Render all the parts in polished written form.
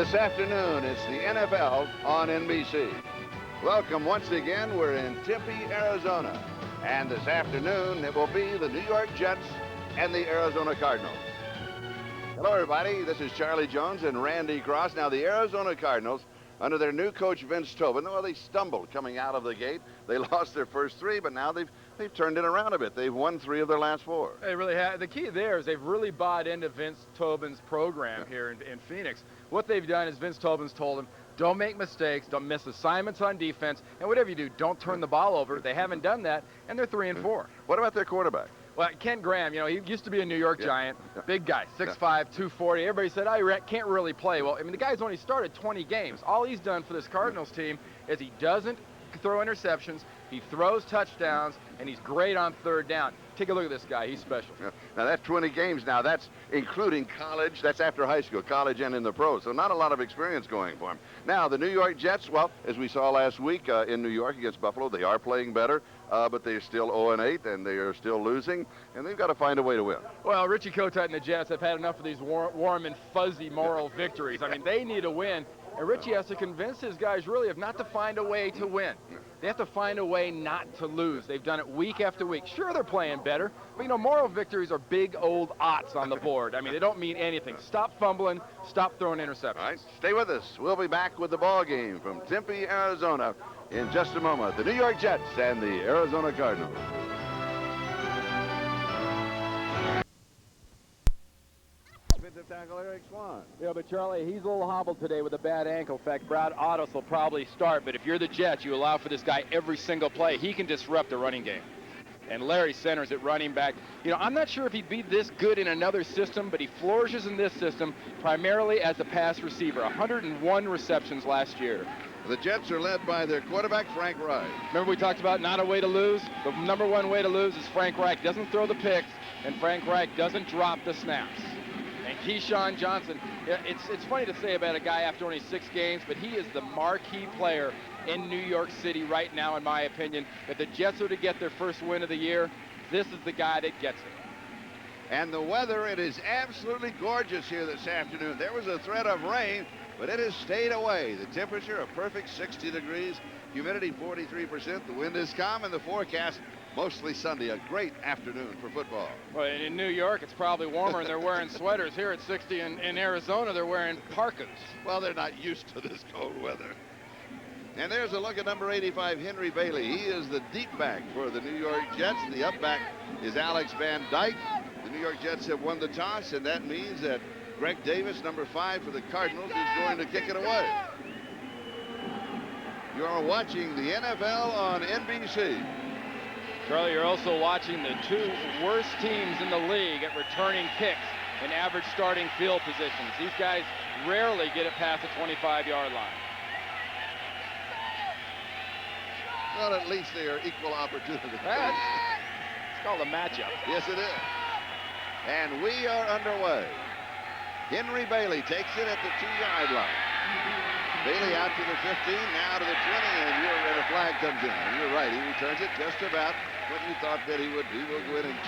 This afternoon, it's the NFL on NBC. Welcome once again. We're in Tempe, Arizona. And this afternoon, it will be the New York Jets and the Arizona Cardinals. Hello, everybody. This is Charlie Jones and Randy Cross. Now, the Arizona Cardinals, under their new coach, Vince Tobin, well, they stumbled coming out of the gate. They lost their first three, but now they've turned it around a bit. They've won 3 of their last 4. They really have. The key there is they've really bought into Vince Tobin's program here in Phoenix. What they've done is Vince Tobin's told them, don't make mistakes, don't miss assignments on defense, and whatever you do, don't turn the ball over. They haven't done that, and they're 3-4. What about their quarterback? Well, Ken Graham, he used to be a New York Giant, big guy, 6'5", 240. Everybody said, oh, he can't really play. Well, I mean, the guy's only started 20 games. All he's done for this Cardinals team is he doesn't throw interceptions, he throws touchdowns, and he's great on third down. Take a look at this guy. He's special. Now, that's 20 games now. That's including college. That's after high school, college, and in the pros. So not a lot of experience going for him. Now, the New York Jets, well, as we saw last week in New York against Buffalo, they are playing better, but they're still 0-8, and they are still losing, and they've got to find a way to win. Well, Richie Kotite and the Jets have had enough of these warm and fuzzy moral victories. I mean, they need a win, and Richie has to convince his guys really of not to find a way to win. They have to find a way not to lose. They've done it week after week. Sure, they're playing better, but, moral victories are big old odds on the board. I mean, they don't mean anything. Stop fumbling. Stop throwing interceptions. All right, stay with us. We'll be back with the ball game from Tempe, Arizona in just a moment. The New York Jets and the Arizona Cardinals. Defensive tackle Eric Swan. Yeah, but Charlie, he's a little hobbled today with a bad ankle. In fact, Brad Ottos will probably start, but if you're the Jets, you allow for this guy every single play. He can disrupt a running game. And Larry Centers at running back. I'm not sure if he'd be this good in another system, but he flourishes in this system primarily as a pass receiver. 101 receptions last year. The Jets are led by their quarterback, Frank Reich. Remember we talked about not a way to lose? The number one way to lose is Frank Reich doesn't throw the picks, and Frank Reich doesn't drop the snaps. And Keyshawn Johnson, it's funny to say about a guy after only 6 games, but he is the marquee player in New York City right now, in my opinion. If the Jets are to get their first win of the year, this is the guy that gets it. And the weather, it is absolutely gorgeous here this afternoon. There was a threat of rain, but it has stayed away. The temperature a perfect 60 degrees, humidity 43%, the wind is calm, and the forecast mostly sunny. A great afternoon for football. Well, in New York, it's probably warmer, and they're wearing sweaters. Here at 60 in Arizona, they're wearing parkas. Well, they're not used to this cold weather. And there's a look at number 85, Henry Bailey. He is the deep back for the New York Jets. The up back is Alex Van Dyke. The New York Jets have won the toss, and that means that Greg Davis, number 5 for the Cardinals, is going to kick it away. You are watching the NFL on NBC. Charlie, you're also watching the 2 worst teams in the league at returning kicks in average starting field positions. These guys rarely get it past the 25-yard line. Well, at least they are equal opportunity. It's called a matchup. Yes, it is. And we are underway. Henry Bailey takes it at the 2-yard line. Bailey out to the 15, now to the 20, and a flag comes in. And you're right, he returns it just about what you thought that he would do. We'll go in and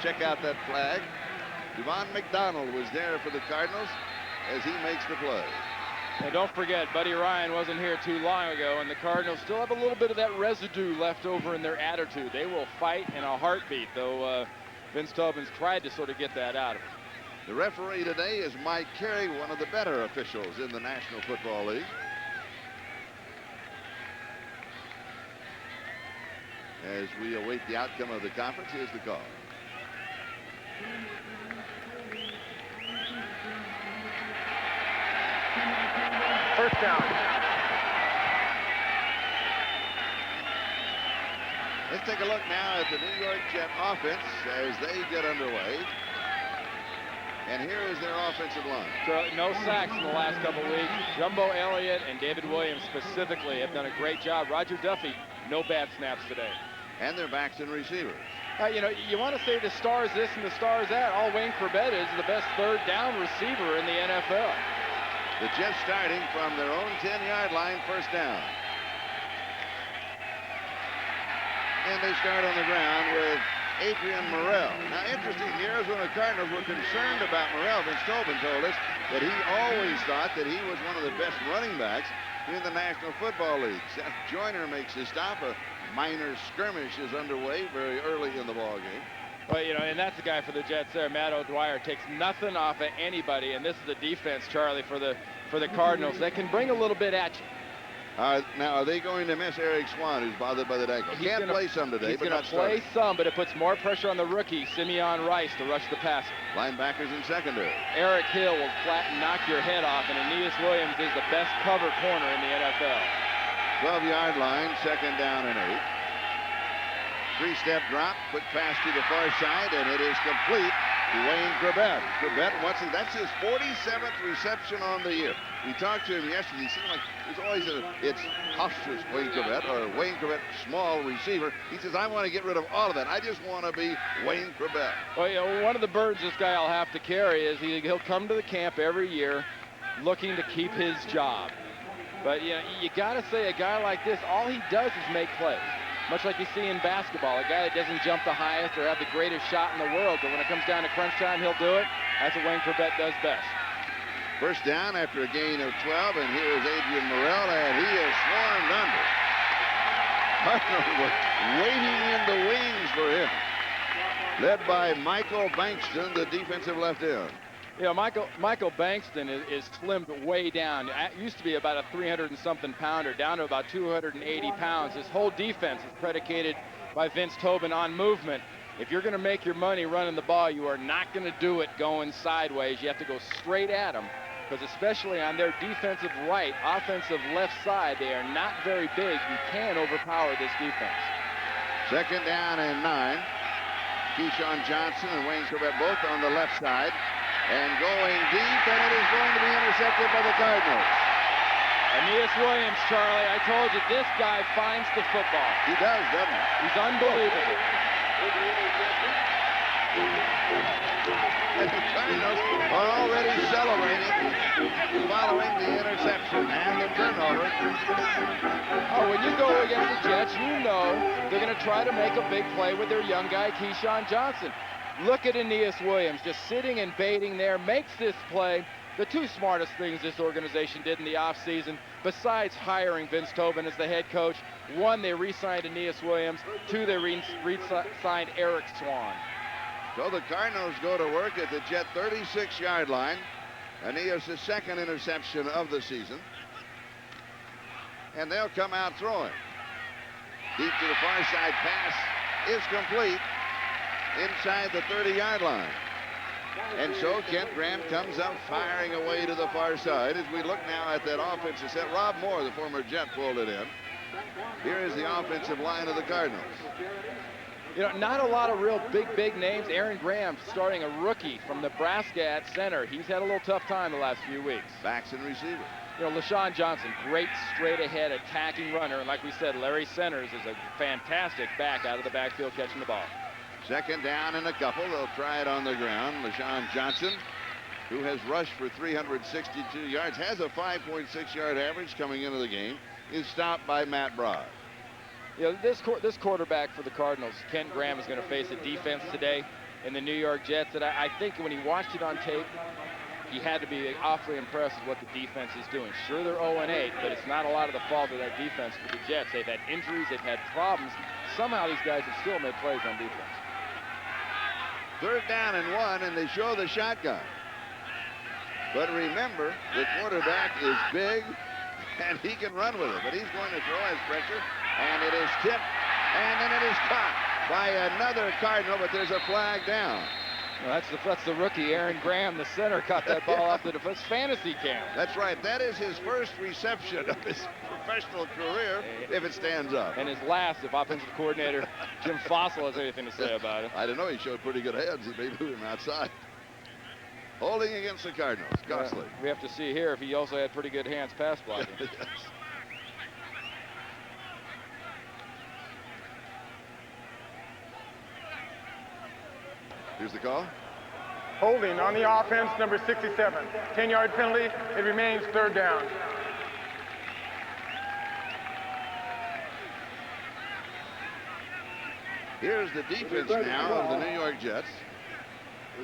check out that flag. Devon McDonald was there for the Cardinals as he makes the play. And don't forget, Buddy Ryan wasn't here too long ago, and the Cardinals still have a little bit of that residue left over in their attitude. They will fight in a heartbeat, though Vince Tobin's tried to sort of get that out of them. The referee today is Mike Carey, one of the better officials in the National Football League. As we await the outcome of the conference, here's the call. First down. Let's take a look now at the New York Jet offense as they get underway. And here is their offensive line. No sacks in the last couple weeks. Jumbo Elliott and David Williams specifically have done a great job. Roger Duffy, no bad snaps today. And their backs and receivers. You want to say the star's this and the star's that. All Wayne Corbett is the best third down receiver in the NFL. The Jets starting from their own 10-yard line, first down. And they start on the ground with Adrian Morrell. Now, interesting, the Arizona Cardinals were concerned about Morrell. Vince Tobin told us that he always thought that he was one of the best running backs in the National Football League. Seth Joyner makes his stop. A minor skirmish is underway very early in the ball game. Well, you know, and that's the guy for the Jets there. Matt O'Dwyer takes nothing off of anybody, and this is the defense, Charlie, for the Cardinals. They can bring a little bit at you. Now, are they going to miss Eric Swan, who's bothered by the ankle? Can't play some today, but not starting. He's going to play some, but it puts more pressure on the rookie, Simeon Rice, to rush the passer. Linebackers in secondary. Eric Hill will flatten, knock your head off, and Aeneas Williams is the best cover corner in the NFL. 12-yard line, second down and 8. Three-step drop, quick pass to the far side, and it is complete to Wayne Corbett. Corbett, that's his 47th reception on the year. We talked to him yesterday. He seemed like there's always it's cautious Wayne Corbett, or Wayne Corbett, small receiver. He says, I want to get rid of all of that. I just want to be Wayne Corbett. Well, you know, one of the burdens this guy will have to carry is he'll come to the camp every year looking to keep his job. But you know, you got to say, a guy like this, all he does is make plays. Much like you see in basketball, a guy that doesn't jump the highest or have the greatest shot in the world, but when it comes down to crunch time, he'll do it. That's what Wayne Corbett does best. First down after a gain of 12, and here is Adrian Morrell, and he is swarmed under. Cardinals were waiting in the wings for him. Led by Michael Bankston, the defensive left end. You know, Michael Bankston is slimmed way down. It used to be about a 300-and-something pounder, down to about 280 pounds. His whole defense is predicated by Vince Tobin on movement. If you're going to make your money running the ball, you are not going to do it going sideways. You have to go straight at him, because especially on their defensive right, offensive left side, they are not very big. You can overpower this defense. Second down and 9. Keyshawn Johnson and Wayne Corbett both on the left side. And going deep, and it is going to be intercepted by the Cardinals. Aeneas Williams, Charlie, I told you, this guy finds the football. He does, doesn't he? He's unbelievable. And the Cardinals are already celebrating following the interception and the turnover. Oh, when you go against the Jets, you know they're going to try to make a big play with their young guy, Keyshawn Johnson. Look at Aeneas Williams just sitting and baiting there, makes this play. The two smartest things this organization did in the offseason, besides hiring Vince Tobin as the head coach: one, they re-signed Aeneas Williams; two, they re-signed Eric Swan. So the Cardinals go to work at the Jet 36-yard line. Aeneas' second interception of the season. And they'll come out throwing. Deep to the far side pass is complete inside the 30-yard line. And so Kent Graham comes up firing away to the far side as we look now at that offensive set. Rob Moore, the former Jet, pulled it in. Here is the offensive line of the Cardinals. You know, not a lot of real big names. Aaron Graham starting a rookie from Nebraska at center. He's had a little tough time the last few weeks. Backs and receivers. You know, LaShawn Johnson, great straight-ahead attacking runner. And like we said, Larry Centers is a fantastic back out of the backfield catching the ball. Second down and a couple. They'll try it on the ground. LaShawn Johnson, who has rushed for 362 yards, has a 5.6-yard average coming into the game, is stopped by Matt Broad. You know, this quarterback for the Cardinals, Kent Graham, is going to face a defense today in the New York Jets that I think when he watched it on tape, he had to be awfully impressed with what the defense is doing. Sure, they're 0-8, but it's not a lot of the fault of that defense for the Jets. They've had injuries, they've had problems. Somehow these guys have still made plays on defense. Third down and 1, and they show the shotgun. But remember, the quarterback is big, and he can run with it. But he's going to throw his pressure, and it is tipped, and then it is caught by another Cardinal, but there's a flag down. Well, that's the rookie, Aaron Graham, the center, caught that ball off the defense fantasy camp. That's right. That is his first reception of his professional career, if it stands up. And his last, if offensive coordinator Jim Fossil has anything to say about it. I don't know. He showed pretty good hands. He may move him outside. Holding against the Cardinals. Costly. We have to see here if he also had pretty good hands pass blocking. Yes. Here's the call. Holding on the offense, number 67. 10-yard penalty. It remains third down. Here's the defense now of the New York Jets.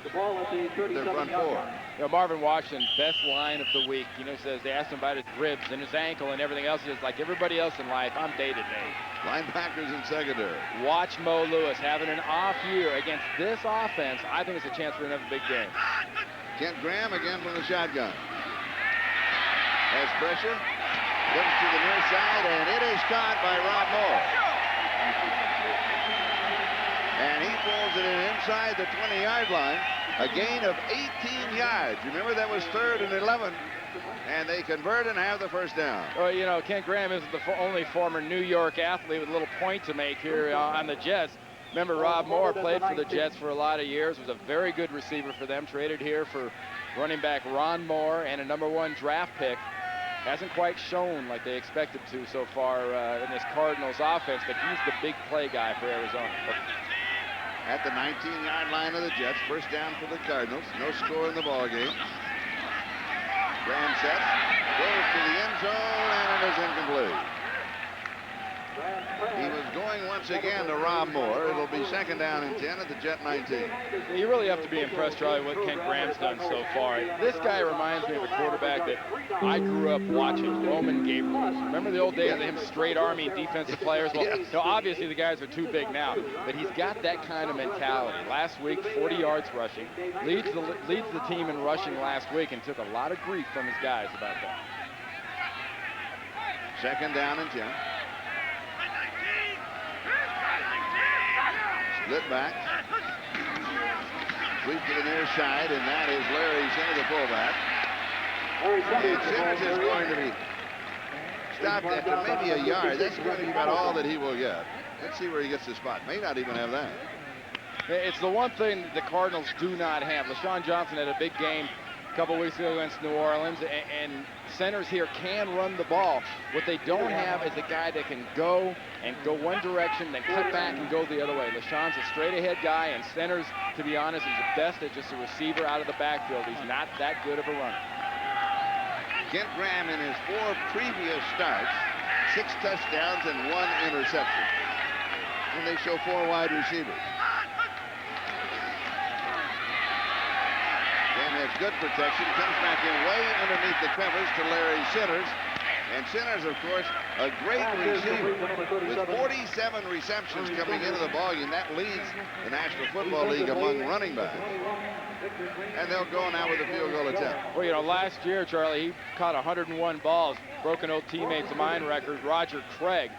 their front four. You know, Marvin Washington, best line of the week. You know, says they asked him about his ribs and his ankle and everything else. He says, like everybody else in life, I'm day to day. Linebackers in secondary. Watch Mo Lewis having an off year against this offense. I think it's a chance for another big game. Kent Graham again from the shotgun. Has pressure. Comes to the near side, and it is caught by Rob Moore. And he pulls it in inside the 20-yard line. A gain of 18 yards. Remember, that was 3rd and 11. And they convert and have the first down. Well, you know, Kent Graham isn't the only former New York athlete with a little point to make here on the Jets. Remember, Rob Moore played for the Jets for a lot of years, was a very good receiver for them, traded here for running back Ron Moore and a #1 draft pick. Hasn't quite shown like they expected to so far in this Cardinals offense, but he's the big play guy for Arizona. At the 19-yard line of the Jets, first down for the Cardinals. No score in the ball game. Graham sets, goes to the end zone, and it is incomplete. He was going once again to Rob Moore. It'll be 2nd down and 10 at the Jet 19. You really have to be impressed, Charlie, what Kent Graham's done so far. This guy reminds me of a quarterback that I grew up watching, Roman Gabriel. Remember the old days of him straight arming defensive players? Well, Yes. you know, obviously the guys are too big now, but he's got that kind of mentality. Last week, 40 yards rushing. Leads the team in rushing last week and took a lot of grief from his guys about that. 2nd down and 10. Split back. Sweep to the near side, and that is Larry Center, the fullback. And Simmons is going to be stopped after maybe a yard. That's going to be about all that he will get. Let's see where he gets the spot. May not even have that. It's the one thing the Cardinals do not have. LaShawn Johnson had a big game a couple weeks ago against New Orleans, and centers here can run the ball. What they don't have is a guy that can go one direction, then cut back and go the other way. LaShawn's a straight-ahead guy, and centers, to be honest, is the best at just a receiver out of the backfield. He's not that good of a runner. Kent Graham in his 4 previous starts, 6 touchdowns and 1 interception. And they show 4 wide receivers. Has good protection, comes back in way underneath the covers to Larry Sinners. And Sinners, of course, a great receiver with 47 receptions coming into the ballgame. That leads the National Football League among running backs. And they'll go now with a field goal attempt. Well, you know, last year, Charlie, he caught 101 balls, broke an old teammate's of mine record, Roger Craig.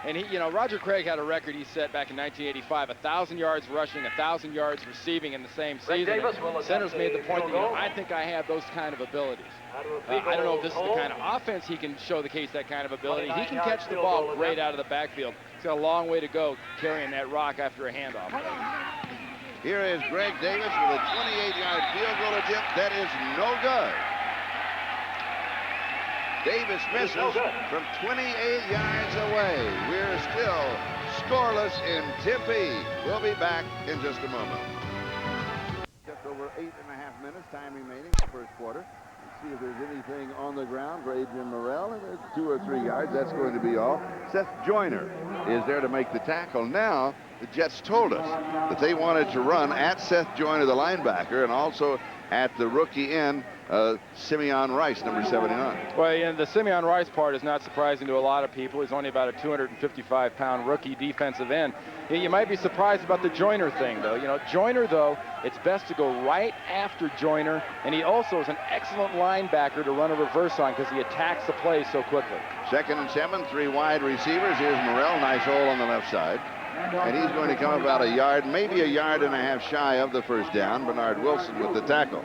And he, you know, Roger Craig had a record he set back in 1985, 1,000 yards rushing, 1,000 yards receiving in the same season. Centers made the point that, you know, I think I have those kind of abilities. I don't know if this is the kind of offense he can show the case that kind of ability. He can catch the ball great out of the backfield. He's got a long way to go carrying that rock after a handoff. Here is Greg Davis with a 28-yard field goal attempt. That is no good. Davis misses from 28 yards away. We're still scoreless in Tempe. We'll be back in just a moment. Just over 8.5 minutes, time remaining in the first quarter. Let's see if there's anything on the ground for Adrian Morrell. And there's 2 or 3 yards. That's going to be all. Seth Joyner is there to make the tackle. Now, the Jets told us that they wanted to run at Seth Joyner, the linebacker, and also at the rookie end, Simeon Rice, number 79. Well, and the Simeon Rice part is not surprising to a lot of people. He's only about a 255-pound rookie defensive end. You might be surprised about the Joyner thing, though. You know, Joyner, though, it's best to go right after Joyner, and he also is an excellent linebacker to run a reverse on because he attacks the play so quickly. 2nd and 7, 3 wide receivers. Here's Morrell, nice hole on the left side. And he's going to come about a yard, maybe a yard and a half shy of the first down. Bernard Wilson with the tackle.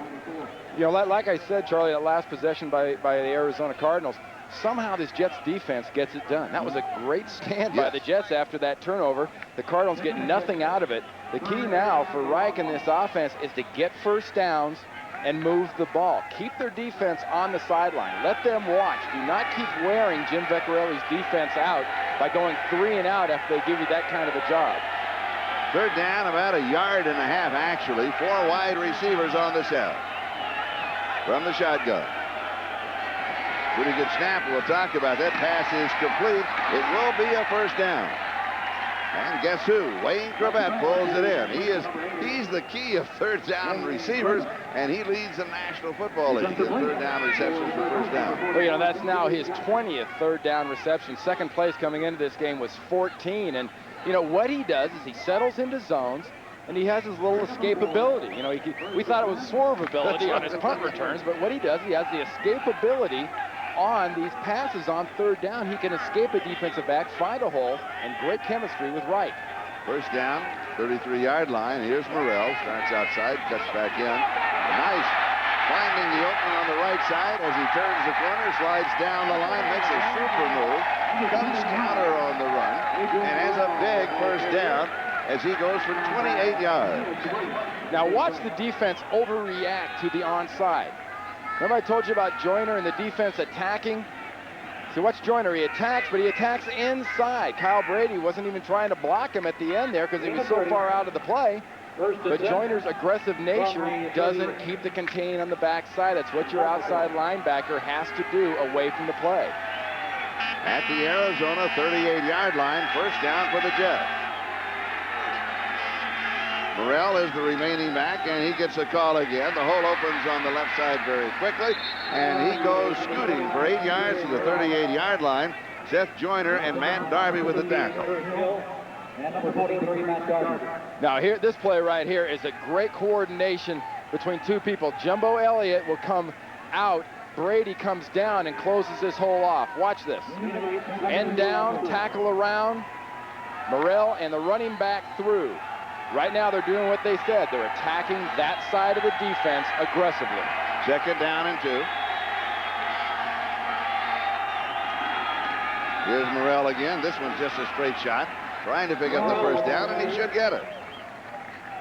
You know, like I said, Charlie, that last possession by the Arizona Cardinals, somehow this Jets defense gets it done. That was a great stand by the Jets after that turnover. The Cardinals get nothing out of it. The key now for Reich and this offense is to get first downs and move the ball. Keep their defense on the sideline. Let them watch. Do not keep wearing Jim Vecchiarelli's defense out by going 3 and out after they give you that kind of a job. 3rd down, about a yard and a half, actually. 4 wide receivers on the set. From the shotgun. Pretty good snap. We'll talk about that. Pass is complete. It will be a first down. And guess who? Wayne Corbett pulls it in. He's the key of third down receivers, and he leads the National Football League in third down receptions for first down. Well, you know, that's now his 20th third down reception. Second place coming into this game was 14. And, you know, what he does is he settles into zones, and he has his little escapability. You know, we thought it was swervability on his punt returns, but what he does, he has the escapability on these passes on third down. He can escape a defensive back, find a hole, and great chemistry with Wright. First down, 33-yard line. Here's Morrell, starts outside, cuts back in. Nice finding the opening on the right side as he turns the corner, slides down the line, makes a super move, comes counter on the run, and has a big first down as he goes for 28 yards. Now watch the defense overreact to the onside. Remember I told you about Joyner and the defense attacking? So watch Joyner, he attacks, but he attacks inside. Kyle Brady wasn't even trying to block him at the end there because he was so far out of the play. But Joyner's aggressive nature doesn't keep the contain on the backside. That's what your outside linebacker has to do away from the play. At the Arizona 38-yard line, first down for the Jets. Morrell is the remaining back, and he gets a call again. The hole opens on the left side very quickly, and he goes scooting for 8 yards to the 38-yard line. Seth Joyner and Matt Darby with the tackle. Now here, this play right here is a great coordination between two people. Jumbo Elliott will come out. Brady comes down and closes this hole off. Watch this. End down, tackle around. Morrell and the running back through. Right now they're doing what they said. They're attacking that side of the defense aggressively. Second down and 2. Here's Morrell again. This one's just a straight shot. Trying to pick up the first down, and he should get it.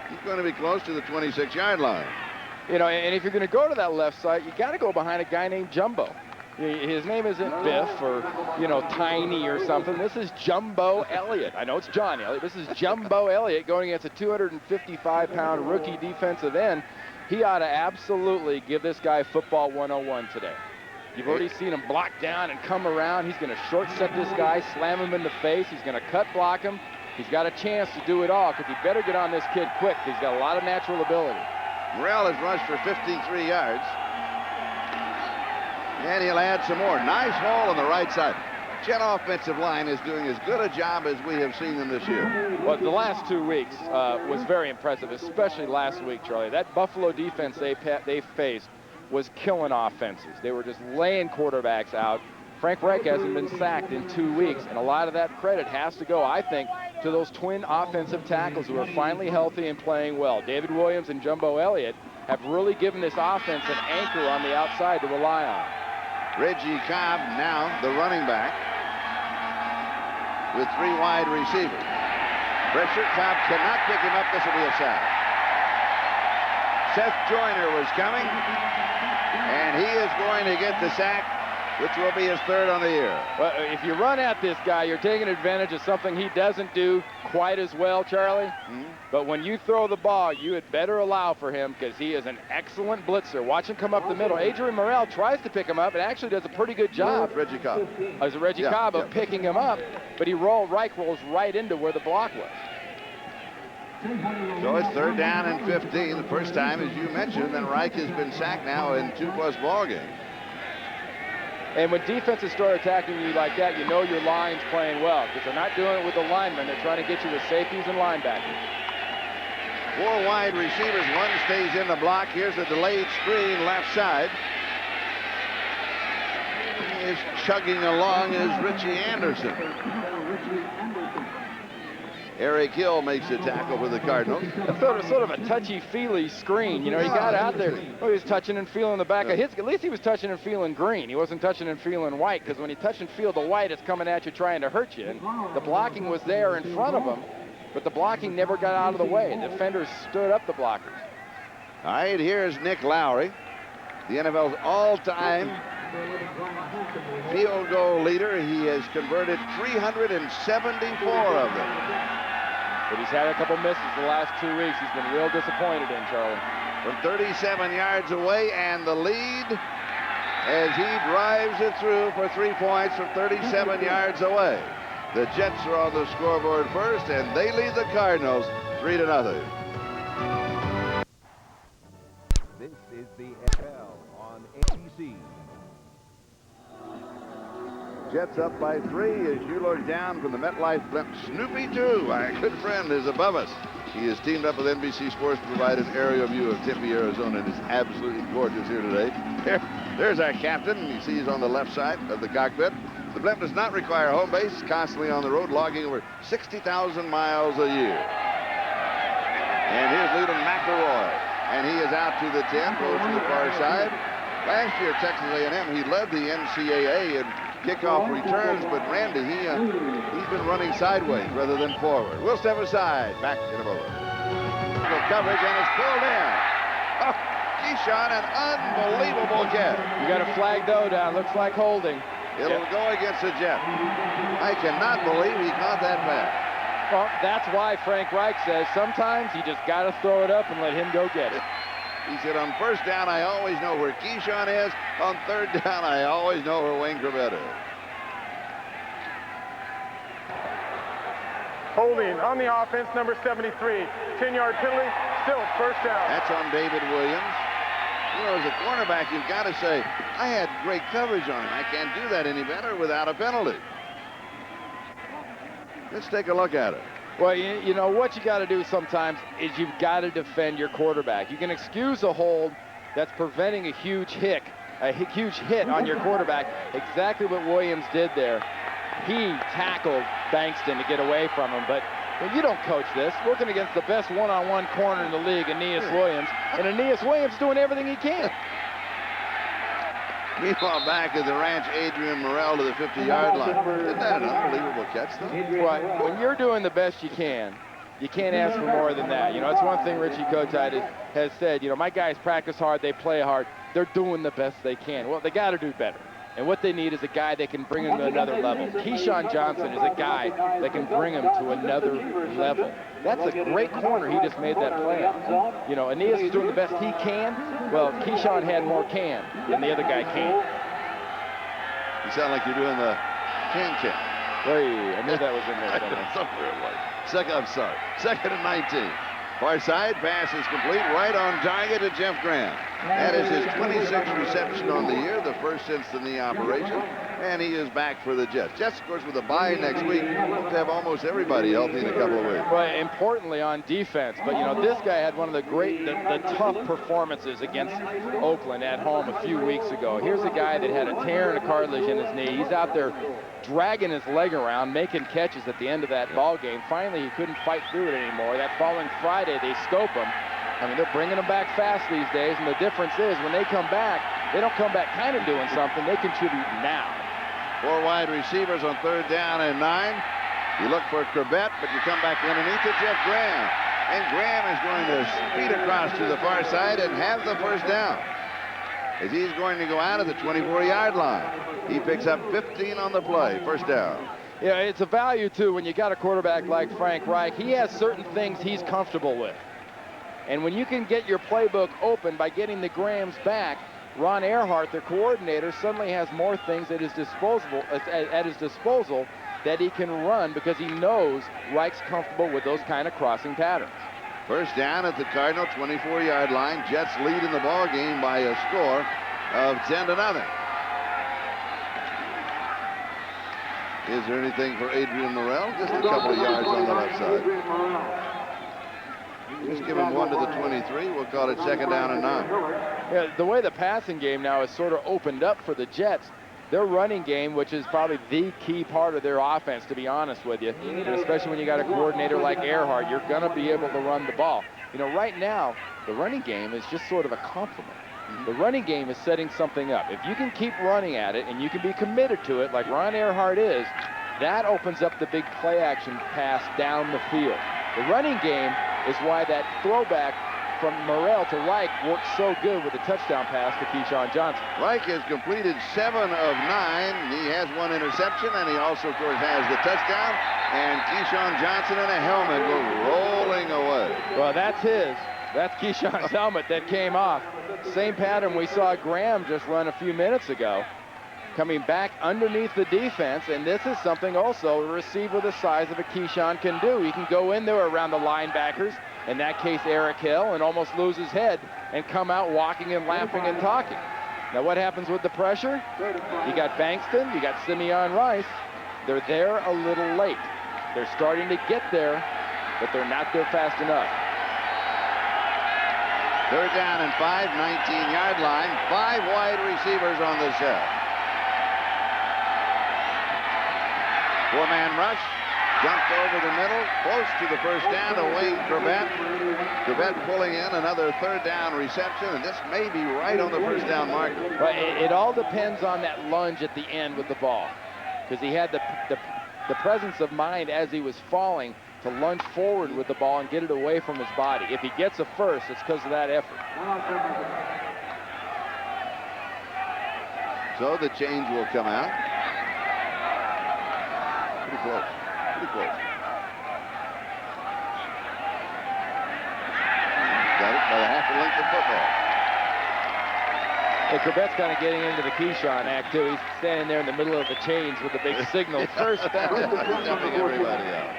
He's going to be close to the 26-yard line. You know, and if you're going to go to that left side, you got to go behind a guy named Jumbo. His name isn't Biff or, you know, Tiny or something. This is Jumbo Elliott. I know it's John Elliott. This is Jumbo Elliott going against a 255-pound rookie defensive end. He ought to absolutely give this guy football 101 today. You've already seen him block down and come around. He's going to short set this guy, slam him in the face. He's going to cut block him. He's got a chance to do it all because he better get on this kid quick. He's got a lot of natural ability. Morrell has rushed for 53 yards. And he'll add some more. Nice hole on the right side. Jet offensive line is doing as good a job as we have seen them this year. Well, the last 2 weeks was very impressive, especially last week, Charlie. That Buffalo defense they faced was killing offenses. They were just laying quarterbacks out. Frank Reich hasn't been sacked in 2 weeks, and a lot of that credit has to go, I think, to those twin offensive tackles who are finally healthy and playing well. David Williams and Jumbo Elliott have really given this offense an anchor on the outside to rely on. Reggie Cobb now the running back with 3 wide receivers. Pressure, Cobb cannot pick him up. This will be a sack. Seth Joyner was coming, and he is going to get the sack, which will be his 3rd on the year. Well, if you run at this guy, you're taking advantage of something he doesn't do quite as well, Charlie. But when you throw the ball, you had better allow for him because he is an excellent blitzer. Watch him come up the middle. Adrian Morrell tries to pick him up and actually does a pretty good job. Reggie Cobb. As a Reggie Cobb of picking him up, but Reich rolls right into where the block was. So it's 3rd down and 15. The first time, as you mentioned, that Reich has been sacked now in 2+ ball games. And when defenses start attacking you like that, you know your line's playing well because they're not doing it with the linemen. They're trying to get you with safeties and linebackers. 4 wide receivers. 1 stays in the block. Here's a delayed screen left side. He is chugging along is Richie Anderson. Eric Hill makes the tackle for the Cardinals. It's sort of a touchy-feely screen. You know, he got out there. Oh, he was touching and feeling the back of his. At least he was touching and feeling green. He wasn't touching and feeling white because when you touch and feel the white, it's coming at you trying to hurt you. And the blocking was there in front of him, but the blocking never got out of the way. The defenders stood up the blockers. All right, here's Nick Lowry, the NFL's all-time field goal leader. He has converted 374 of them. But he's had a couple misses the last 2 weeks. He's been real disappointed in, Charlie. From 37 yards away, and the lead as he drives it through for 3 points from 37 yards away. The Jets are on the scoreboard first, and they lead the Cardinals 3-0. This is the NFL on ABC. Jets up by 3 as you look down from the MetLife blimp. Snoopy 2, our good friend, is above us. He is teamed up with NBC Sports to provide an aerial view of Tempe, Arizona, and it's absolutely gorgeous here today. There's our captain. You see he's on the left side of the cockpit. The blimp does not require home base, constantly on the road, logging over 60,000 miles a year. And here's Leland McElroy, and he is out to the 10, goes to the far side. Last year, Texas A&M, he led the NCAA in kickoff returns, but Randy, he's been running sideways rather than forward. We'll step aside. Back in a moment. Coverage, and it's pulled in. Oh, Keyshawn, an unbelievable catch. You got a flag though down. Looks like holding. It'll go against the Jet. I cannot believe he caught that pass. Well, that's why Frank Reich says sometimes you just got to throw it up and let him go get it. He said, on first down, I always know where Keyshawn is. On third down, I always know where Wayne Corbett is. Holding on the offense, number 73. 10-yard penalty, still first down. That's on David Williams. You know, as a cornerback, you've got to say, I had great coverage on him. I can't do that any better without a penalty. Let's take a look at it. Well, you know, what you got to do sometimes is you've got to defend your quarterback. You can excuse a hold that's preventing a huge hit on your quarterback. Exactly what Williams did there. He tackled Bankston to get away from him, but you don't coach this. Working against the best one-on-one corner in the league, Aeneas Williams, and Aeneas Williams doing everything he can. Meanwhile, back at the ranch, Adrian Morrell to the 50-yard line. Isn't that an unbelievable catch, though? Well, when you're doing the best you can't ask for more than that. You know, it's one thing Richie Kotite has said, you know, my guys practice hard, they play hard, they're doing the best they can. Well, they got to do better. And what they need is a guy that can bring them to another level. Keyshawn Johnson is a guy that can bring them to another level. That's a great corner he just made that play on. You know, Aeneas is doing the best he can. Well, Keyshawn had more can than the other guy can. You sound like you're doing the can. Hey, I knew that was in there somewhere. Somewhere like. I'm sorry. Second and 19. Far side, pass is complete, right on target to Jeff Graham. That is his 26th reception on the year, the first since the knee operation, and he is back for the Jets. Jets, of course, with a bye next week, hope to have almost everybody healthy in a couple of weeks. Well, importantly on defense, but you know, this guy had one of the tough performances against Oakland at home a few weeks ago. Here's a guy that had a tear and a cartilage in his knee. He's out there dragging his leg around, making catches at the end of that ball game. Finally, he couldn't fight through it anymore. That following Friday, they scope him. I mean, they're bringing him back fast these days, and the difference is when they come back, they don't come back kind of doing something. They contribute now. 4 wide receivers on third down and 9. You look for Corbett, but you come back underneath to Jeff Graham. And Graham is going to speed across to the far side and have the first down, as he's going to go out of the 24-yard line. He picks up 15 on the play. First down. Yeah, it's a value, too, when you got a quarterback like Frank Reich. He has certain things he's comfortable with. And when you can get your playbook open by getting the Grahams back, Ron Earhart, their coordinator, suddenly has more things at his disposal that he can run because he knows Reich's comfortable with those kind of crossing patterns. First down at the Cardinal 24-yard line. Jets lead in the ball game by a score of 10-0. Is there anything for Adrian Morrell? Just a couple of yards on the left side. Just give him 1 to the 23. We'll call it second down and 9. Yeah, the way the passing game now is sort of opened up for the Jets, their running game, which is probably the key part of their offense, to be honest with you, and especially when you got a coordinator like Earhart, you're going to be able to run the ball. You know, right now, the running game is just sort of a compliment. The running game is setting something up. If you can keep running at it and you can be committed to it like Ron Earhart is, that opens up the big play action pass down the field. The running game is why that throwback from Morrell to Reich worked so good with the touchdown pass to Keyshawn Johnson. Reich has completed 7 of 9. He has 1 interception, and he also, of course, has the touchdown. And Keyshawn Johnson in a helmet go rolling away. Well, that's his. That's Keyshawn's helmet that came off. Same pattern we saw Graham just run a few minutes ago. coming back underneath the defense, and this is something also a receiver the size of a Keyshawn can do. He can go in there around the linebackers, in that case Eric Hill, and almost lose his head and come out walking and laughing and talking. Now what happens with the pressure? You got Bankston, you got Simeon Rice. They're there a little late. They're starting to get there, but they're not there fast enough. 3rd down and 5, 19-yard line. 5 wide receivers on the set. 4-man rush. Jumped over the middle, close to the first down to Wayne Corbett. Corbett pulling in another 3rd down reception, and this may be right on the first down marker. But it all depends on that lunge at the end with the ball, because he had the presence of mind as he was falling to lunge forward with the ball and get it away from his body. If he gets a first, it's because of that effort. So the change will come out. Pretty close. Pretty close. Got it by the half a length of football. Hey, Corbett's kind of getting into the Keyshawn act, too. He's standing there in the middle of the chains with the big signal. First down. Jumping everybody out.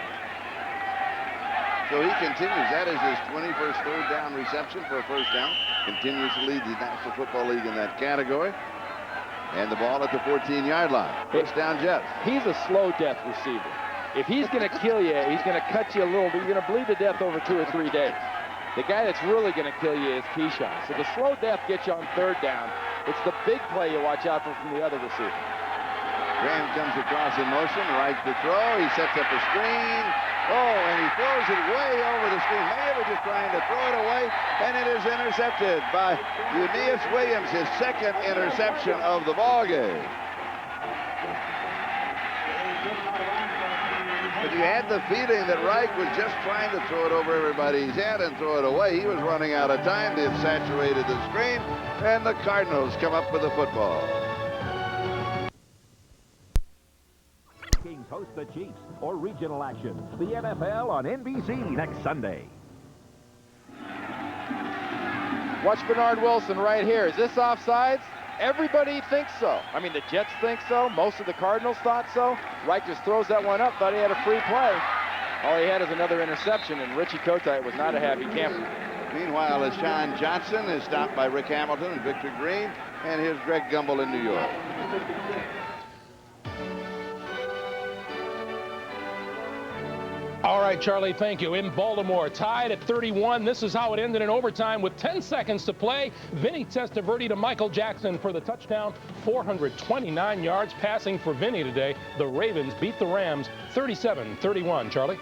So he continues. That is his 21st 3rd down reception for a first down. Continues to lead the National Football League in that category. And the ball at the 14-yard line. First down, Jets. He's a slow death receiver. If he's going to kill you, he's going to cut you a little bit. You're going to bleed to death over 2 or 3 days. The guy that's really going to kill you is Keyshawn. So the slow death gets you on 3rd down. It's the big play you watch out for from the other receiver. Graham comes across in motion, right to throw. He sets up a screen. Oh, and he throws it way over the screen. Mayer was just trying to throw it away, and it is intercepted by Eunice Williams, his 2nd interception of the ballgame. But you had the feeling that Reich was just trying to throw it over everybody's head and throw it away. He was running out of time. They had saturated the screen, and the Cardinals come up with the football. Kings host the Chiefs or regional action. The NFL on NBC next Sunday. Watch Bernard Wilson right here. Is this offsides? Everybody thinks so. I mean, the Jets think so. Most of the Cardinals thought so. Reich just throws that one up, thought he had a free play. All he had is another interception, and Richie Kotite was not a happy camper. Meanwhile, LaShawn Johnson is stopped by Rick Hamilton and Victor Green, and here's Greg Gumbel in New York. All right, Charlie, thank you. In Baltimore, tied at 31. This is how it ended in overtime with 10 seconds to play. Vinny Testaverde to Michael Jackson for the touchdown. 429 yards passing for Vinny today. The Ravens beat the Rams 37-31. Charlie?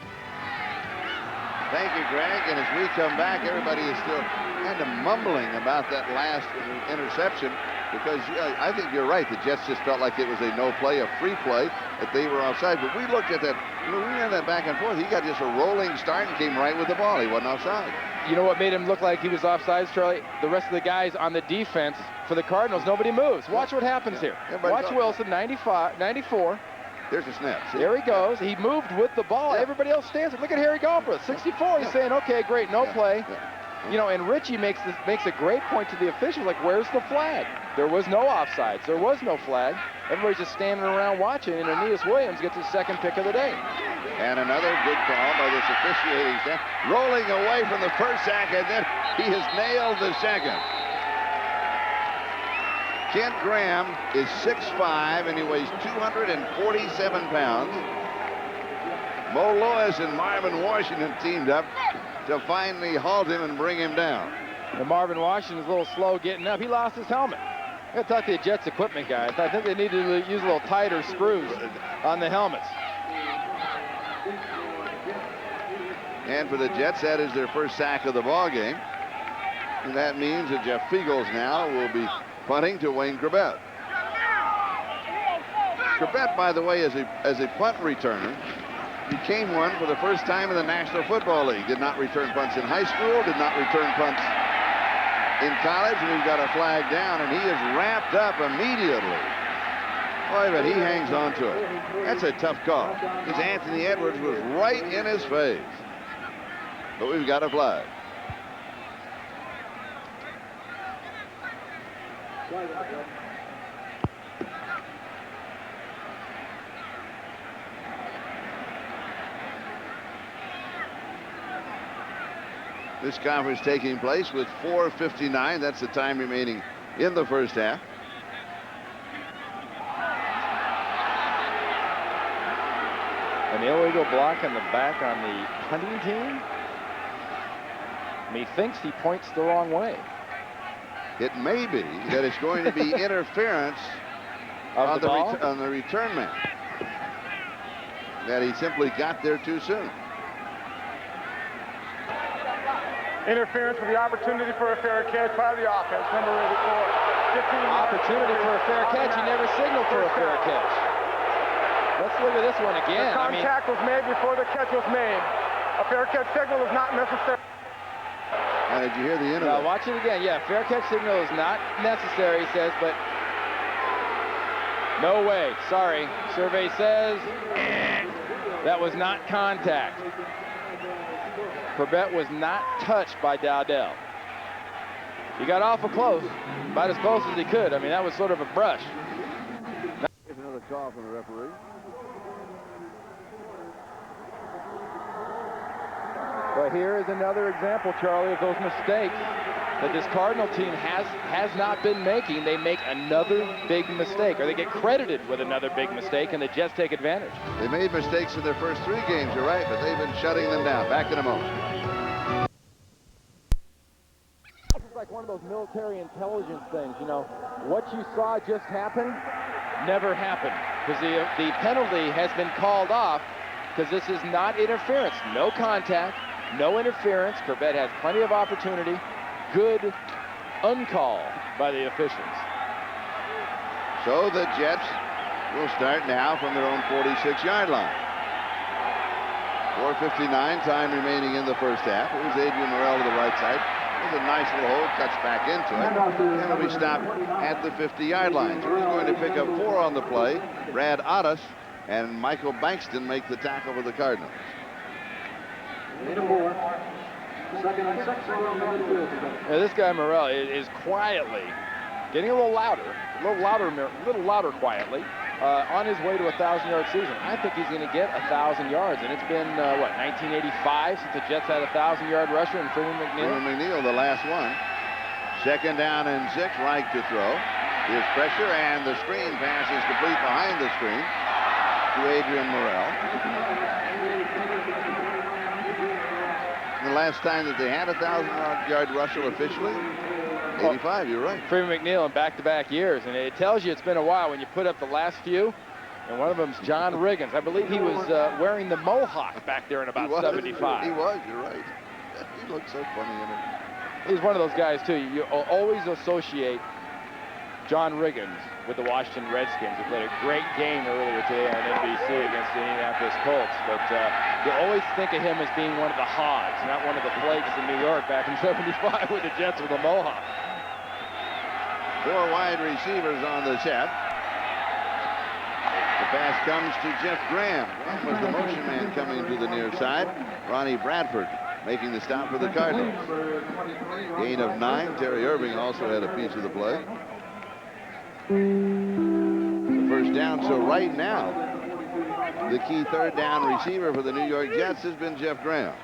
Thank you, Greg. And as we come back, everybody is still kind of mumbling about that last interception because I think you're right. The Jets just felt like it was a no play, a free play, that they were offside. But we looked at that. We ran that back and forth. He got just a rolling start and came right with the ball. He wasn't offside. You know what made him look like he was offsides, Charlie? The rest of the guys on the defense for the Cardinals, nobody moves. Watch what happens here. Watch Wilson, 94. There's a snap. See? There he goes. He moved with the ball. Everybody else stands. Look at Harry Galbraith, 64. He's saying, okay, great, no play. You know, and Richie makes a great point to the officials, like, where's the flag? There was no offsides. There was no flag. Everybody's just standing around watching, and Aeneas Williams gets his 2nd pick of the day. And another good call by this officiating staff. Rolling away from the first sack, and then he has nailed the 2nd. Kent Graham is 6'5", and he weighs 247 pounds. Mo Lewis and Marvin Washington teamed up to finally halt him and bring him down. And Marvin Washington's a little slow getting up. He lost his helmet. I gotta talk to the Jets equipment guys. I think they need to use a little tighter screws on the helmets. And for the Jets, that is their first sack of the ball game. And that means that Jeff Fiegels now will be punting to Wayne Corbett. Corbett, by the way, as a punt returner, became one for the first time in the National Football League. Did not return punts in high school, did not return punts in college, and we've got a flag down, and he is wrapped up immediately. Boy, but he hangs on to it. That's a tough call, because Anthony Edwards was right in his face. But we've got a flag. This conference taking place with 4:59. That's the time remaining in the first half. An illegal block on the back on the punting team. And he thinks he points the wrong way. It may be that it's going to be interference on the return man. That he simply got there too soon. Interference with the opportunity for a fair catch by the offense. Number 84. Opportunity for a fair catch. He never signaled for a fair catch. Let's look at this one again. The contact was made before the catch was made. A fair catch signal is not necessary. Now, did you hear the interview? Now watch it again. Yeah, fair catch signal is not necessary, he says, but no way. Sorry. Survey says that was not contact. Corbett was not touched by Dowdell. He got awful close, about as close as he could. I mean, that was sort of a brush. Here's another call from the referee. But here is another example, Charlie, of those mistakes that this Cardinal team has not been making. They make another big mistake, or they get credited with another big mistake, and the Jets take advantage. They made mistakes in their first 3 games, you're right, but they've been shutting them down. Back in a moment. It's like one of those military intelligence things, you know. What you saw just happen never happened, because the penalty has been called off, because this is not interference. No contact, no interference. Corbett has plenty of opportunity. Good uncall by the officials. So the Jets will start now from their own 46-yard line. 4:59 time remaining in the first half. Here's Adrian Morrell to the right side. There's a nice little hole, cuts back into it. And it'll be stopped at the 50-yard line. So he's going to pick up 4 on the play. Brad Otis and Michael Bankston make the tackle for the Cardinals. Now this guy Morrell is quietly getting a little louder quietly on his way to a 1,000-yard season. I think he's going to get 1,000 yards, and it's been 1985 since the Jets had a 1,000-yard rusher in Freeman McNeil. Freeman McNeil, the last one. 2nd down and 6, Reich to throw. Here's pressure, and the screen pass is complete behind the screen to Adrian Morrell. The last time that they had a 1,000-yard rusher officially, 85, you're right. Freeman McNeil in back-to-back years, and it tells you it's been a while when you put up the last few, and one of them's John Riggins. I believe he was wearing the mohawk back there in about 75. He was, you're right. He looked so funny in it. He's one of those guys, too. You always associate John Riggins with the Washington Redskins, who played a great game earlier today on NBC against the Indianapolis Colts. But you always think of him as being one of the Hogs, not one of the Flakes in New York back in '75 with the Jets with the mohawk. 4 wide receivers on the set. The pass comes to Jeff Graham. Graham was the motion man coming to the near side. Ronnie Bradford making the stop for the Cardinals. Gain of 9. Terry Irving also had a piece of the play. The first down. So right now, the key 3rd down receiver for the New York Jets has been Jeff Graham.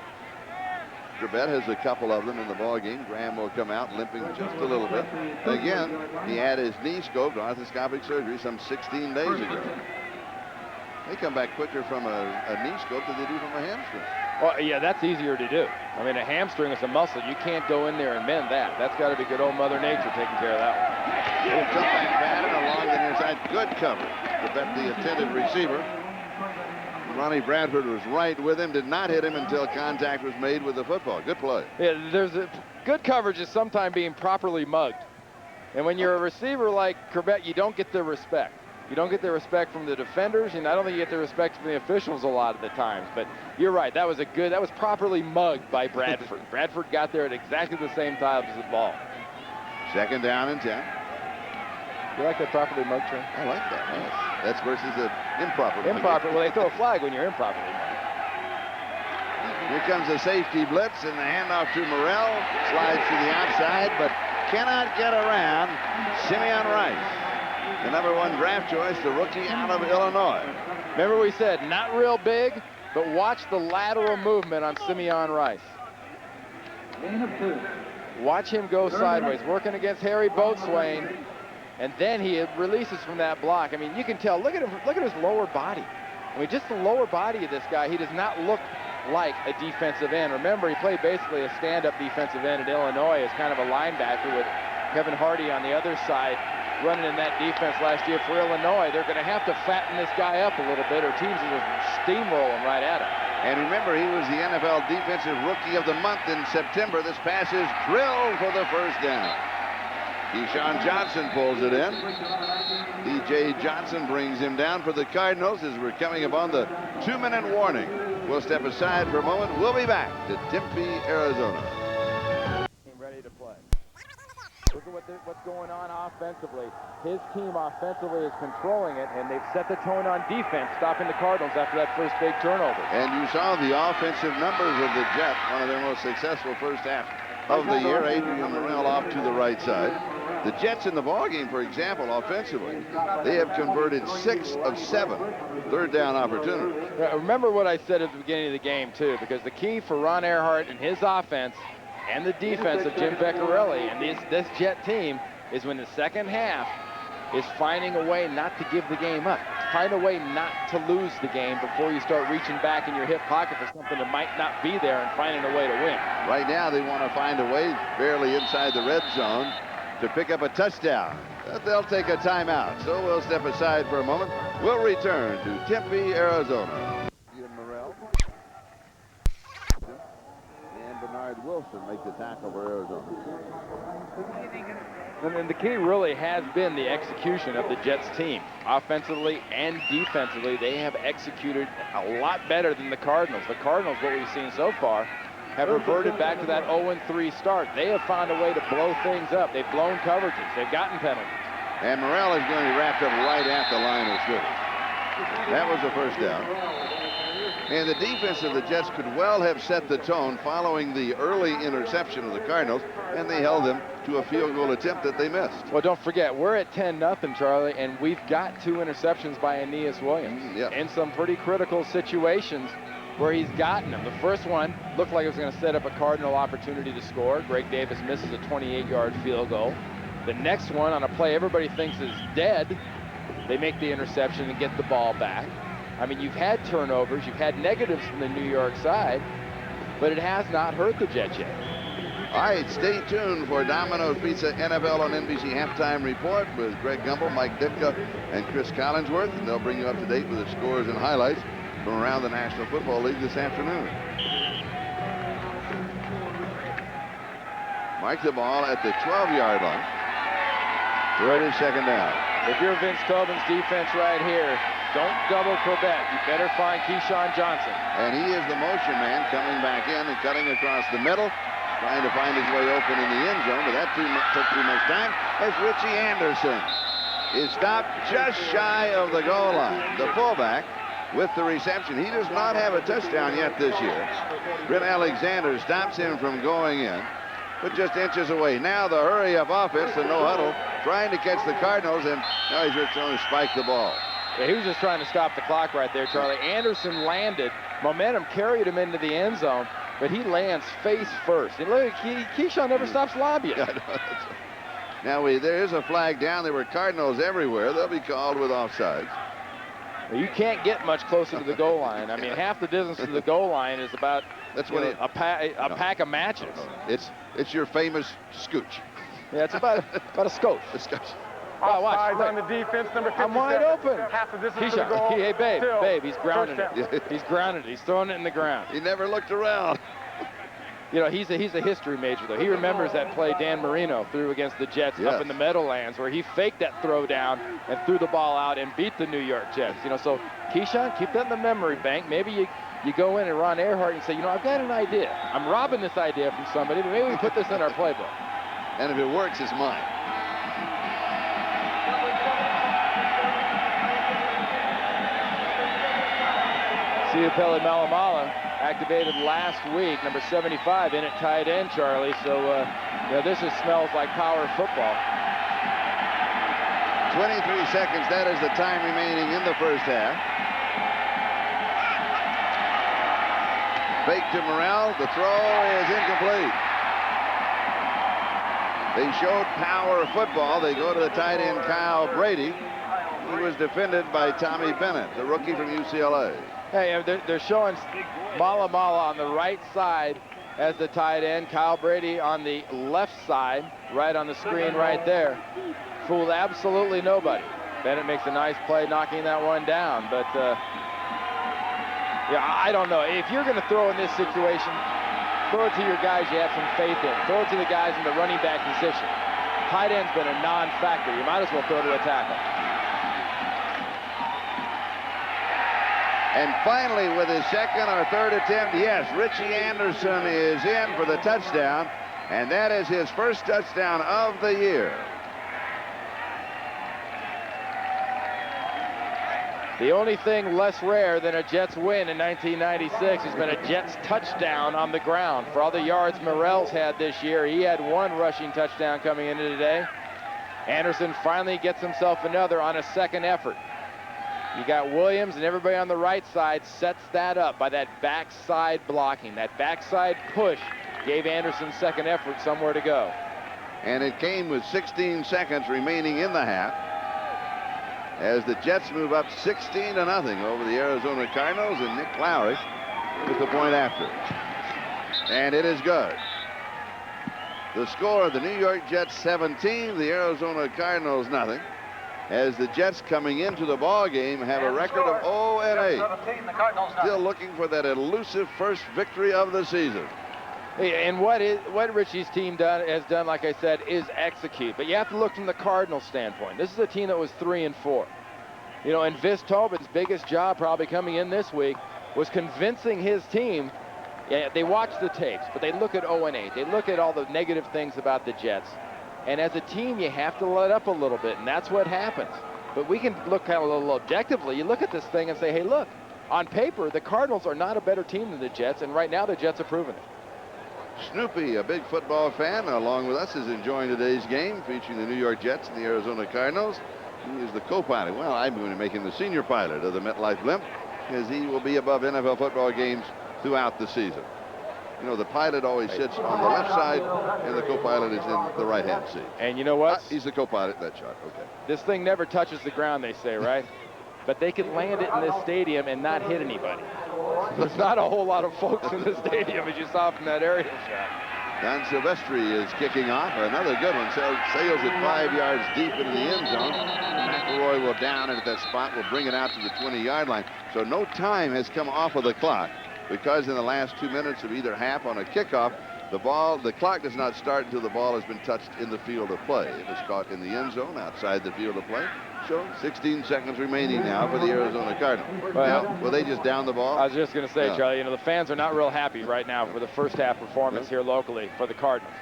Corbett has a couple of them in the ball game. Graham will come out limping just a little bit. Again, he had his knee scoped, arthroscopic surgery, some 16 days ago. They come back quicker from a knee scope than they do from a hamstring. Well, yeah, that's easier to do. I mean, a hamstring is a muscle. You can't go in there and mend that. That's got to be good old Mother Nature taking care of that one. Little comeback pattern along the near side. Good cover. Corbett, the intended receiver. Ronnie Bradford was right with him, did not hit him until contact was made with the football. Good play. Yeah, there's a good coverage is sometimes being properly mugged. And when you're a receiver like Corbett, you don't get the respect. You don't get the respect from the defenders, and I don't think you get the respect from the officials a lot of the times. But you're right, that was properly mugged by Bradford. Bradford got there at exactly the same time as the ball. 2nd down and 10. You like that properly mugged, Trey? I like that. Yes. That's versus the improper. Improper. Well, they throw a flag when you're improperly mugged. Here comes a safety blitz, and the handoff to Morrell. Slides to the outside, but cannot get around Simeon Rice. The number 1 draft choice, the rookie out of Illinois. Remember we said not real big, but watch the lateral movement on Simeon Rice. Watch him go sideways, working against Harry Boatswain, and then he releases from that block. I mean, you can tell. Look at him. Look at his lower body. I mean, just the lower body of this guy. He does not look like a defensive end. Remember, he played basically a stand-up defensive end at Illinois as kind of a linebacker with Kevin Hardy on the other side running in that defense last year for Illinois. They're going to have to fatten this guy up a little bit, or teams will steamroll him right at him. And remember, he was the NFL Defensive Rookie of the Month in September. This pass is drilled for the first down. Keyshawn Johnson pulls it in. D.J. Johnson brings him down for the Cardinals as we're coming upon the 2-minute warning. We'll step aside for a moment. We'll be back to Tempe, Arizona. Ready to play. Look at what's going on offensively. His team offensively is controlling it, and they've set the tone on defense, stopping the Cardinals after that first big turnover. And you saw the offensive numbers of the Jets, one of their most successful first half of the year. Adrian Morrell off to the right side. The Jets in the ballgame, for example, offensively, they have converted 6 of 7 third down opportunities. Remember what I said at the beginning of the game, too, because the key for Ron Earhart and his offense and the defense of Jim Vecchiarelli and this Jet team is when the second half is finding a way not to give the game up. Find a way not to lose the game before you start reaching back in your hip pocket for something that might not be there and finding a way to win. Right now, they want to find a way, barely inside the red zone, to pick up a touchdown. They'll take a timeout, so we'll step aside for a moment. We'll return to Tempe, Arizona. Morrell. And Bernard Wilson make the tackle for Arizona. And the key really has been the execution of the Jets team. Offensively and defensively, they have executed a lot better than the Cardinals. The Cardinals, what we've seen so far, have reverted back to that 0-3 start. They have found a way to blow things up. They've blown coverages. They've gotten penalties. And Morrell is going to be wrapped up right at the line of scrimmage. That was the first down. And the defense of the Jets could well have set the tone following the early interception of the Cardinals, and they held them to a field goal attempt that they missed. Well, don't forget, we're at 10-0, Charlie, and we've got 2 interceptions by Aeneas Williams in some pretty critical situations where he's gotten them. The first one looked like it was going to set up a Cardinal opportunity to score. Greg Davis misses a 28-yard field goal. The next one on a play everybody thinks is dead, they make the interception and get the ball back. I mean, you've had turnovers, you've had negatives from the New York side, but it has not hurt the Jets yet. All right, stay tuned for Domino's Pizza NFL on NBC Halftime Report with Greg Gumbel, Mike Ditka, and Chris Collinsworth. And they'll bring you up to date with the scores and highlights from around the National Football League this afternoon. Mark the ball at the 12-yard line. Ready, second down. If you're Vince Tobin's defense right here, don't double Corbett. You better find Keyshawn Johnson. And he is the motion man coming back in and cutting across the middle, trying to find his way open in the end zone, but that took too much time as Richie Anderson is stopped just shy of the goal line. The fullback with the reception. He does not have a touchdown yet this year. Brent Alexander stops him from going in, but just inches away. Now the hurry-up offense, the no-huddle, trying to catch the Cardinals, and now he's trying to spike the ball. Yeah, he was just trying to stop the clock right there, Charlie. Anderson landed. Momentum carried him into the end zone, but he lands face first. And look, Keyshawn never stops lobbying. Now, there is a flag down. There were Cardinals everywhere. They'll be called with offsides. You can't get much closer to the goal line. I mean, half the distance to the goal line is about a pack of matches. It's your famous scooch. Yeah, it's about a scotch. A scotch. Oh, watch. On the defense, number 57. I'm wide open. Half the distance to the Keyshawn, goal. hey, babe, he's grounded First it. He's grounded it. He's throwing it in the ground. He never looked around. You know, he's a history major, though. He remembers that play Dan Marino threw against the Jets up in the Meadowlands, where he faked that throw down and threw the ball out and beat the New York Jets. You know, so Keyshawn, keep that in the memory bank. Maybe you go in and Ron Earhart and say, you know, I've got an idea. I'm robbing this idea from somebody, but maybe we put this in our playbook. And if it works, it's mine. Siopeli Malamala activated last week, number 75 in at tight end, Charlie. So, this smells like power football. 23 seconds, that is the time remaining in the first half. Fake to Morrell, the throw is incomplete. They showed power football. They go to the tight end, Kyle Brady. He was defended by Tommy Bennett, the rookie from UCLA. Hey, they're showing Mala on the right side as the tight end. Kyle Brady on the left side, right on the screen right there. Fooled absolutely nobody. Bennett makes a nice play knocking that one down. But, yeah, I don't know. If you're going to throw in this situation, throw it to your guys you have some faith in. Throw it to the guys in the running back position. Tight end's been a non-factor. You might as well throw to a tackle. And finally, with his second or third attempt, yes, Richie Anderson is in for the touchdown, and that is his first touchdown of the year. The only thing less rare than a Jets win in 1996 has been a Jets touchdown on the ground. For all the yards Morrell's had this year, he had one rushing touchdown coming into today. Anderson finally gets himself another on a second effort. You got Williams, and everybody on the right side sets that up by that backside blocking. That backside push gave Anderson second effort somewhere to go. And it came with 16 seconds remaining in the half as the Jets move up 16-0 over the Arizona Cardinals, and Nick Lowry with the point after. And it is good. The score, the New York Jets 17, the Arizona Cardinals nothing. As the Jets coming into the ball game have a record of 0-8. Still looking for that elusive first victory of the season. And what Richie's team has done, like I said, is execute. But you have to look from the Cardinals standpoint. This is a team that was 3-4. You know, and Vince Tobin's biggest job probably coming in this week was convincing his team. Yeah, they watch the tapes, but they look at 0-8. They look at all the negative things about the Jets. And as a team, you have to let up a little bit, and that's what happens. But we can look kind of a little objectively. You look at this thing and say, hey, look, on paper, the Cardinals are not a better team than the Jets, and right now the Jets are proving it. Snoopy, a big football fan, along with us, is enjoying today's game featuring the New York Jets and the Arizona Cardinals. He is the co-pilot. Well, I'm going to make him the senior pilot of the MetLife Blimp, as he will be above NFL football games throughout the season. You know, the pilot always sits on the left side, and the co-pilot is in the right-hand seat. And you know what? He's the co-pilot in that shot. Okay. This thing never touches the ground, they say, right? But they could land it in this stadium and not hit anybody. There's not a whole lot of folks in the stadium, as you saw from that aerial shot. Don Silvestri is kicking off. Another good one. Sails it 5 yards deep into the end zone. McElroy will down it at that spot. Will bring it out to the 20-yard line. So no time has come off of the clock, because in the last 2 minutes of either half on a kickoff, the clock does not start until the ball has been touched in the field of play. It was caught in the end zone outside the field of play. So 16 seconds remaining now for the Arizona Cardinals. Well, now, will they just down the ball? I was just going to say, Charlie, you know, the fans are not real happy right now for the first half performance here locally for the Cardinals.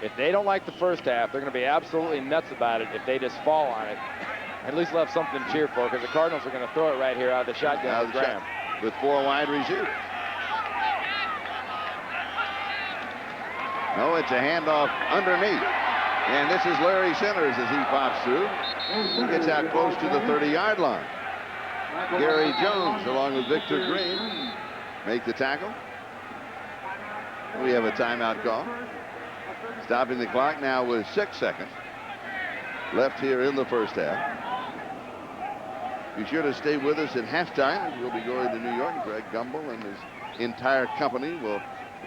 If they don't like the first half, they're going to be absolutely nuts about it if they just fall on it. At least they'll have something to cheer for, because the Cardinals are going to throw it right here out of the shotgun with Graham. With 4 wide receivers. No, it's a handoff underneath. And this is Larry Centers as he pops through. He gets out close to the 30-yard line. Gary Jones, along with Victor Green, make the tackle. We have a timeout call. Stopping the clock now with 6 seconds left here in the first half. Be sure to stay with us at halftime. We'll be going to New York. Greg Gumbel and his entire company will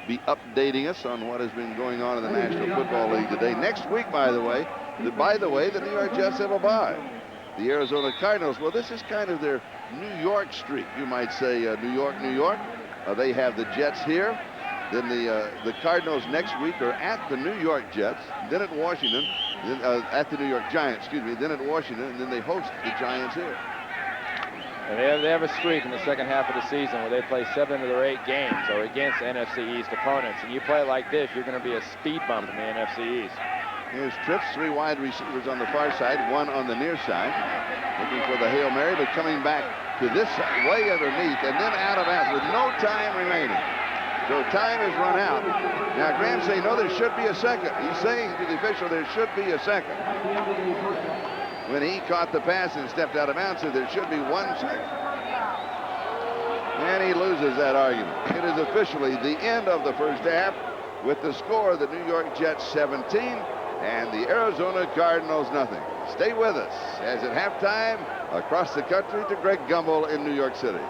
be updating us on what has been going on in the National Football League today. Next week, by the way, the New York Jets have a bye. The Arizona Cardinals, well, this is kind of their New York streak. You might say New York, New York. They have the Jets here. Then the Cardinals next week are at the New York Jets, then at Washington, then at the New York Giants, excuse me, then at Washington, and then they host the Giants here. And they have a streak in the second half of the season where they play 7 of their 8 games or against NFC East opponents. And you play like this, you're going to be a speed bump in the NFC East. Here's trips, 3 wide receivers on the far side, 1 on the near side. Looking for the Hail Mary, but coming back to this side, way underneath, and then out of bounds with no time remaining. So time has run out. Now Graham's saying, no, there should be a second. He's saying to the official, there should be a second. When he caught the pass and stepped out of bounds, so there should be 1 second. And he loses that argument. It is officially the end of the first half with the score of the New York Jets 17 and the Arizona Cardinals nothing. Stay with us as at halftime across the country to Greg Gumbel in New York City.